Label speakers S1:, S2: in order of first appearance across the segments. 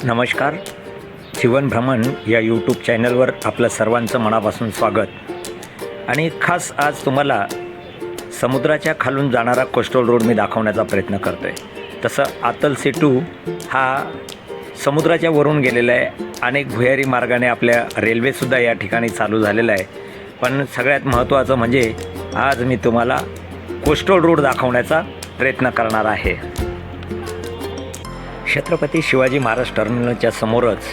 S1: नमस्कार. जीवन भ्रमण या यूट्यूब चॅनलवर आपलं सर्वांचं मनापासून स्वागत. आणि खास आज तुम्हाला समुद्राच्या खालून जाणारा कोस्टल रोड मी दाखवण्याचा प्रयत्न करतो आहे. तसं आतल सेतू हा समुद्राच्या वरून गेलेला आहे. अनेक भुयारी मार्गाने आपल्या रेल्वेसुद्धा या ठिकाणी चालू झालेला आहे. पण सगळ्यात महत्त्वाचं म्हणजे आज मी तुम्हाला कोस्टल रोड दाखवण्याचा प्रयत्न करणार आहे. छत्रपती शिवाजी महाराज टर्मिनलच्या समोरच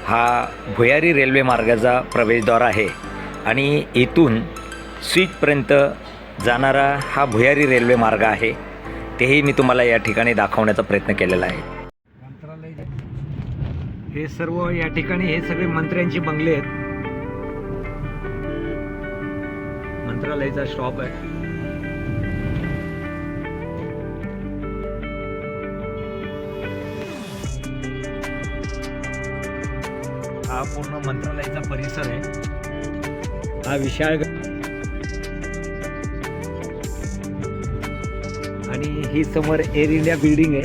S1: हा भुयारी रेल्वे मार्गाचा प्रवेशद्वार आहे आणि इथून स्वीटपर्यंत जाणारा हा भुयारी रेल्वे मार्ग आहे. तेही मी तुम्हाला या ठिकाणी दाखवण्याचा प्रयत्न केलेला आहे. हे सर्व या ठिकाणी हे सगळे मंत्र्यांची बंगले आहेत. मंत्रालयाचा स्टॉप आहे. हा पूर्ण मंत्रालयाचा परिसर आहे. हा विशाळ आणि ही समोर एअर इंडिया बिल्डिंग आहे.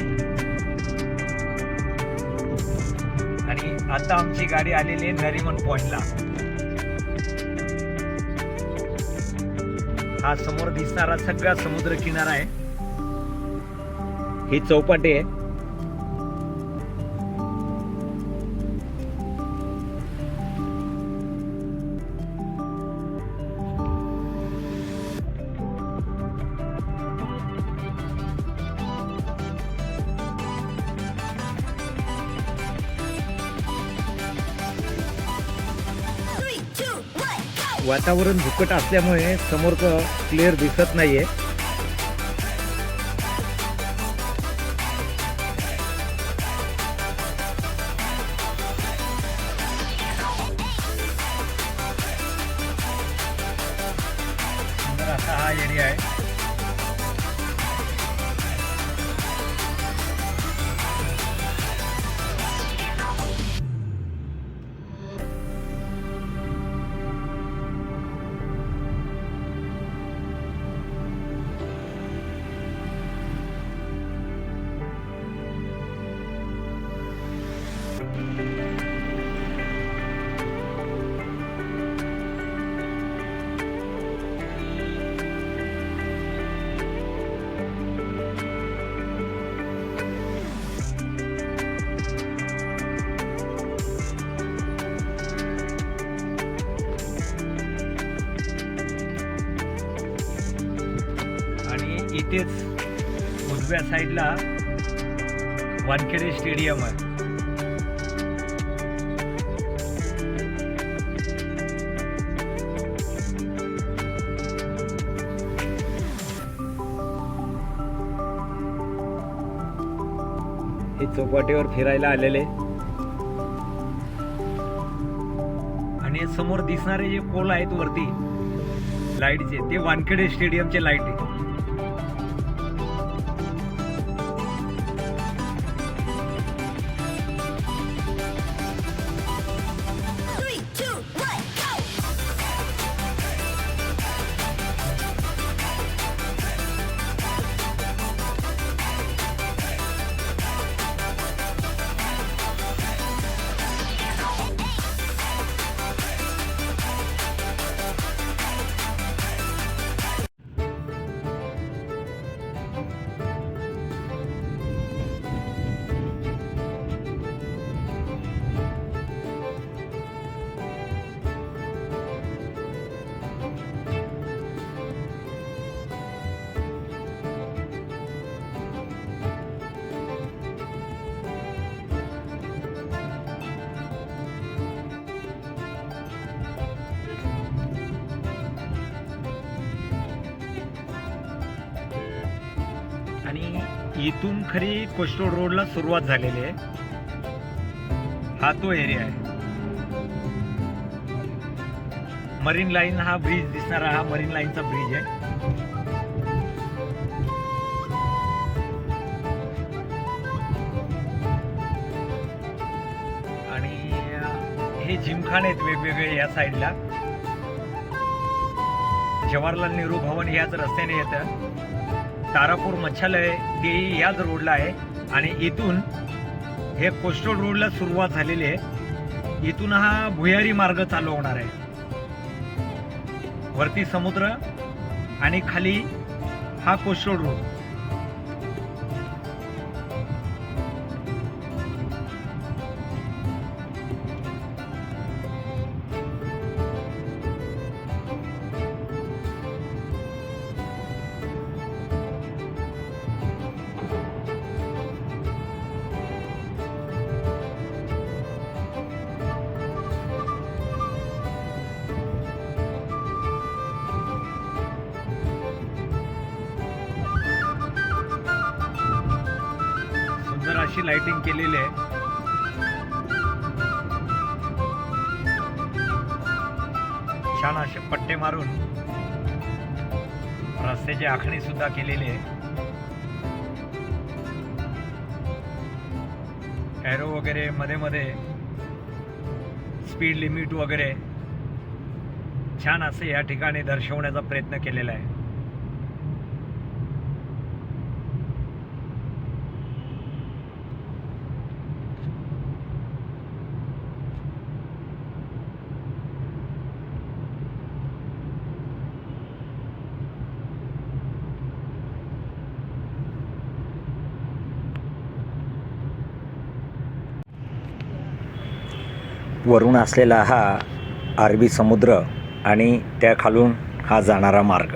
S1: आणि आता आमची गाडी आलेली आहे नरिमन पॉइंटला. हा समोर दिसणारा सगळा समुद्र किनारा आहे. ही चौपाटी आहे. वातावरण धुकट असल्यामुळे समोरचं क्लिअर दिसत नाहीये. सुंदर असा हा एरिया आहे. इथेच उजव्या साईडला वानखेडे स्टेडियम आहे. हे चौपाटीवर फिरायला आलेले आणि समोर दिसणारे जे पोल आहेत वरती लाईटचे ते वानखेडे स्टेडियमचे लाईट आहे. आणि इथून खरी कोस्टल रोडला सुरुवात झालेली आहे. हा तो एरिया आहे. मरीन लाईन हा ब्रिज दिसणारा हा मरीन लाईनचा ब्रिज आहे. आणि हे जिमखाने आहेत वेगवेगळे या साईडला. जवाहरलाल नेहरू भवन याच रस्त्याने येतं. तारापूर मच्छालय ते याच रोडला आहे. आणि इथून हे कोस्टल रोडला सुरुवात झालेली आहे. इथून हा भुयारी मार्ग चालू होणार आहे. वरती समुद्र आणि खाली हा कोस्टल रोड. सुंदर अशी लाइटिंग केलेली आहे. छान असे पट्टे मारून रस्त्याची आखणी सुद्धा केलेली आहे. एरो वगैरे मध्ये मध्ये स्पीड लिमिट वगैरे छान असं या ठिकाणी दर्शवण्याचा प्रयत्न केलेला आहे. वरून असलेला हा अरबी समुद्र आणि त्या खालून हा जाणारा मार्ग.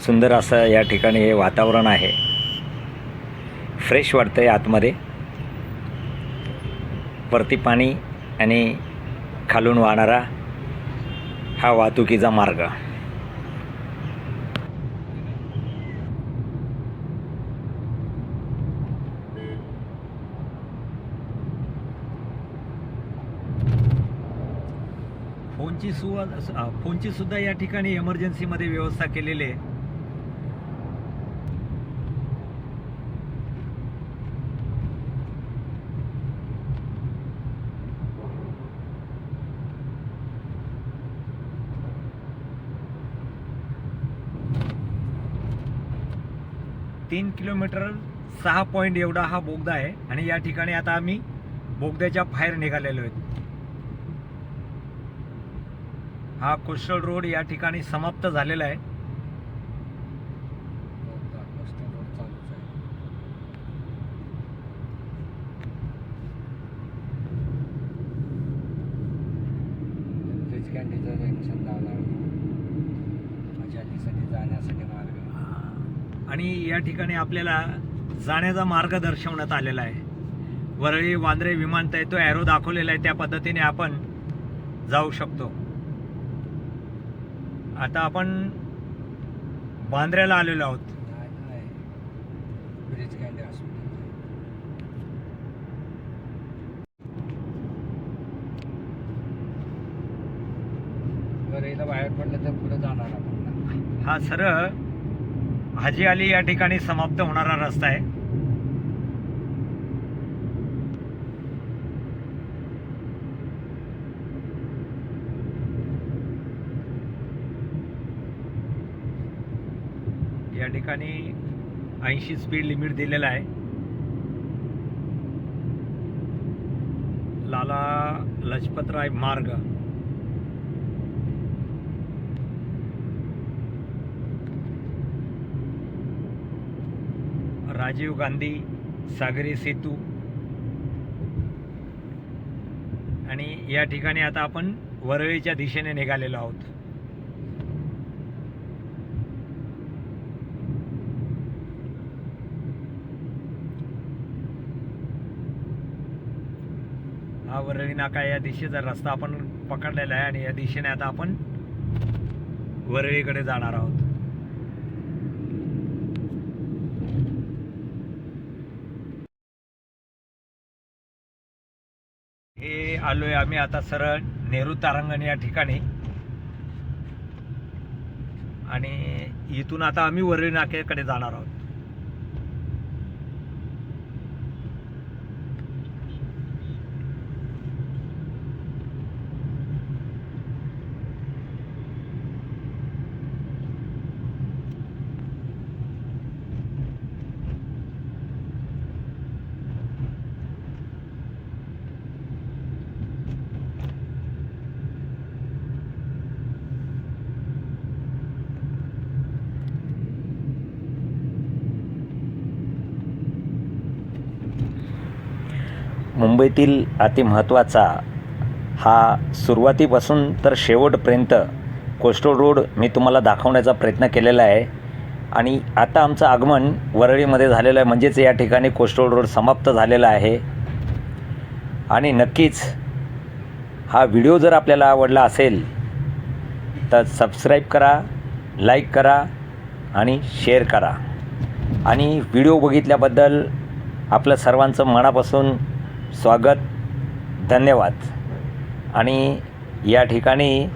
S1: सुंदर असं या ठिकाणी हे वातावरण आहे. फ्रेश वाटतं आहे आतमध्ये. वरती पाणी आणि खालून वाहणारा हा वाहतुकीचा मार्ग. फोनची सुद्धा या ठिकाणी इमर्जन्सीमध्ये व्यवस्था केलेली आहे. तीन किलोमीटर 6 पॉईंट एवढा हा बोगदा आहे आणि या ठिकाणी आता आम्ही बोगद्याच्या बाहेर निघालेलो आहेत. हा कोस्टल रोड या ठिकाणी समाप्त झालेला आहे. आणि या ठिकाणी आपल्याला जाण्याचा मार्ग दर्शवण्यात आलेला आहे. वरळी वांद्रे विमानतळ तो ॲरो दाखवलेला आहे. त्या पद्धतीने आपण जाऊ शकतो. आता आपण बांद्र्याला आलेलो आहोत.
S2: बाहेर पडलं तर पुढे जाणार आपण.
S1: हा सरळ हाजी अली या ठिकाणी समाप्त होणारा रस्ता आहे. या ठिकाणी 80 स्पीड लिमिट दिलेला आहे. लाला लजपतराय मार्ग. राजीव गांधी सागरी सेतू. आणि या ठिकाणी आता आपण वरळीच्या दिशेने निघालेलो आहोत. हा वरळी नाका या दिशेचा रस्ता आपण पकडलेला आहे आणि या दिशेने आता आपण वरळीकडे जाणार आहोत. हे आलोय आम्ही आता सरळ नेहरू तारांगण या ठिकाणी आणि इथून आता आम्ही वरळी नाक्याकडे जाणार आहोत. मुंबईतील अतिमहत्त्वाचा हा सुरुवातीपासून तर शेवटपर्यंत कोस्टल रोड मी तुम्हाला दाखवण्याचा प्रयत्न केलेला आहे. आणि आता आमचं आगमन वरळीमध्ये झालेलं आहे, म्हणजेच या ठिकाणी कोस्टल रोड समाप्त झालेला आहे. आणि नक्कीच हा व्हिडिओ जर आपल्याला आवडला असेल तर सबस्क्राईब करा, लाईक करा आणि शेअर करा. आणि व्हिडिओ बघितल्याबद्दल आपलं सर्वांचं मनापासून स्वागत, धन्यवाद. आणि या ठिकाणी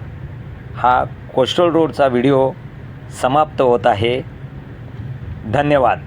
S1: हा कोस्टल रोडचा व्हिडिओ समाप्त होत आहे. धन्यवाद.